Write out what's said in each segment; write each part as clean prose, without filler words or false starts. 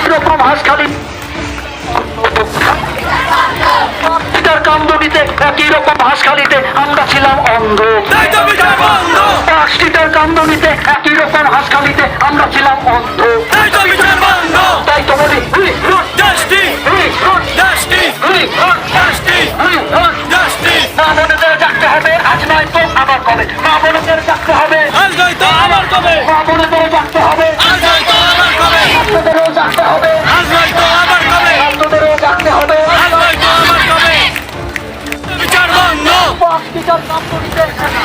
এরকম হাঁসখালি কান্দনিতে একই রকম হাঁসখালিতে আমরা ছিলাম অন্ধ। পাঁচটিটার কান্দনিতে একই রকম হাঁসখালিতে আমরা ছিলাম অন্ধ। তাই তো বলি মা বোনেদের জাগতে হবে, আজ নয় তো আবার কবে। মা বোনেদের জাগতে হবে, মা বোনেদের জাগতে হবে, আপনাদেরও জাগতে হবে, আপনাদেরও জাগতে হবে।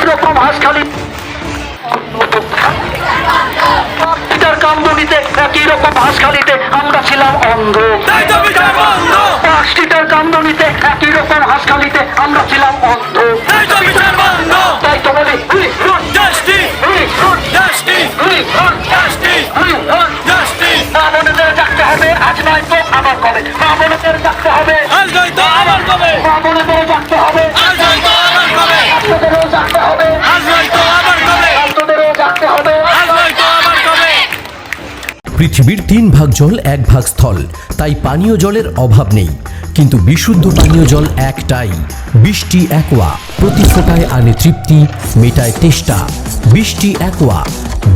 এরকম হাঁসখালি কান্দনিতে একই রকম হাঁসখালিতে আমরা ছিলাম অন্ধ। পাঁচটিটার কান্দনিতে একই রকম হাঁসখালিতে আমরা ছিলাম অন্ধ। তাই তো বলি মা বোনেদের জাগতে হবে, আজ নয় তো আবার কবে। মা বোনেদের জাগতে হবে, মা বোনেদের জাগতে হবে, আপনাদেরও জাগতে হবে, আপনাদেরও জাগতে হবে। পৃথিবীর 3 ভাগ জল 1 ভাগ স্থল, তাই পানীয় জলের অভাব নেই। কিন্তু বিশুদ্ধ পানীয় জল একটাই, বৃষ্টি অ্যাকোয়া। প্রতি ফোঁটায় আনে তৃপ্তি, মেটায় তেষ্টা। বৃষ্টি অ্যাকোয়া,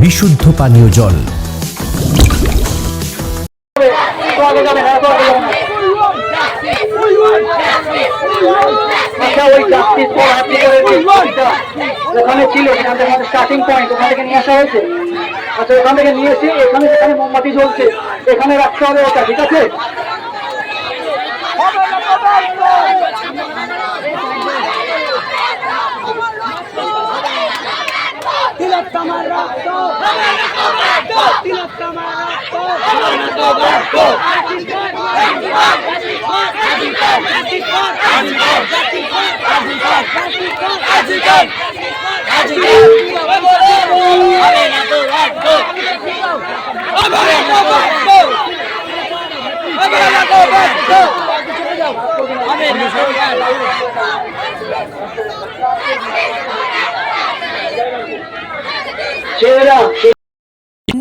বিশুদ্ধ পানীয় জল। ওখানে ছিল স্টার্টিং পয়েন্ট, ওখান থেকে নিয়ে আসা হয়েছে। আচ্ছা, ওখান থেকে নিয়ে এসে এখানে যেখানে মোমবাতি জ্বলছে এখানে রাখতে হবে ওটা, ঠিক আছে?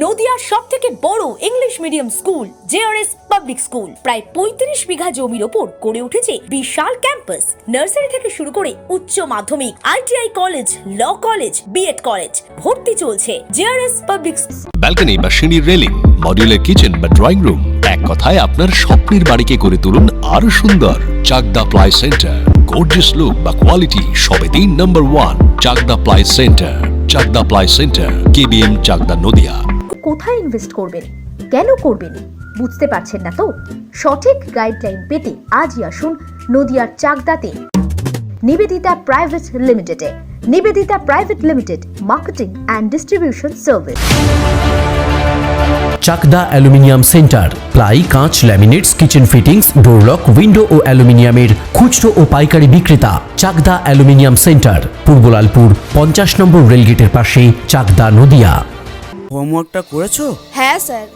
নদিয়ার সব থেকে বড় English medium school JRS public school প্রায় ৩৫ বিঘা জমির ওপর গড়ে উঠেছে বিশাল ক্যাম্পাস। নার্সারি থেকে শুরু করে উচ্চ মাধ্যমিক, ITI college, law college, BEd college, ভর্তি চলছে জেআরএস পাবলিক। ব্যালকনি বা সিঁড়ির রেলিং, মডিউলার কিচেন বা ড্রয়িং রুম, এক কথায় আপনার স্বপ্নের বাড়িকে করে তুলুন আরো সুন্দর। Chakdah ply centre, gorgeous look বা কোয়ালিটি সবে 3 number 1 Chakdah ply centre. Chakdah ply centre, KBM, Chakdah, Nadia. কোথায় ইনভেস্ট করবেন, কেন করবেন বুঝতে পারছেন না তো? সঠিক গাইডলাইন পেতে আজই আসুন নদিয়ার চাকদাতে নিবেদিতা প্রাইভেট লিমিটেডে। Nivedita private limited, marketing and distribution service. Chakdah aluminium centre, ply, কাঁচ, laminates, kitchen fittings, door lock, window ও অ্যালুমিনিয়ামের খুচরো ও পাইকারি বিক্রেতা। Chakdah aluminium centre, Purbalalpur 50 number রেলগেটের পাশে, চাকদা, নদিয়া। হোমওয়ার্কটা করেছো? হ্যাঁ স্যার।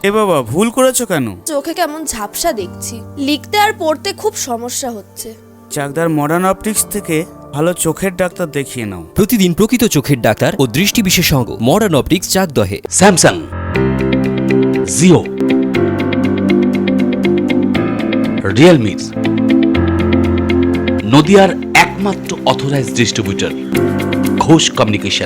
এ বাবা, ভুল করেছো কেন? চোখে কেমন ঝাপসা দেখছি, লিখতে আর পড়তে খুব সমস্যা হচ্ছে। চাকদার মডার্ন অপটিক্স থেকে ভালো চোখের ডাক্তার দেখিয়ে নাও। প্রতিদিন প্রকৃত চোখের ডাক্তার ও দৃষ্টি বিশেষজ্ঞ মডার্ন অপটিক্স, চাকদহে। স্যামসাং, জিও, রিয়েলমি, নদিয়ার একমাত্র অথরাইজড ডিস্ট্রিবিউটর ঘোষ কমিউনিকেশন।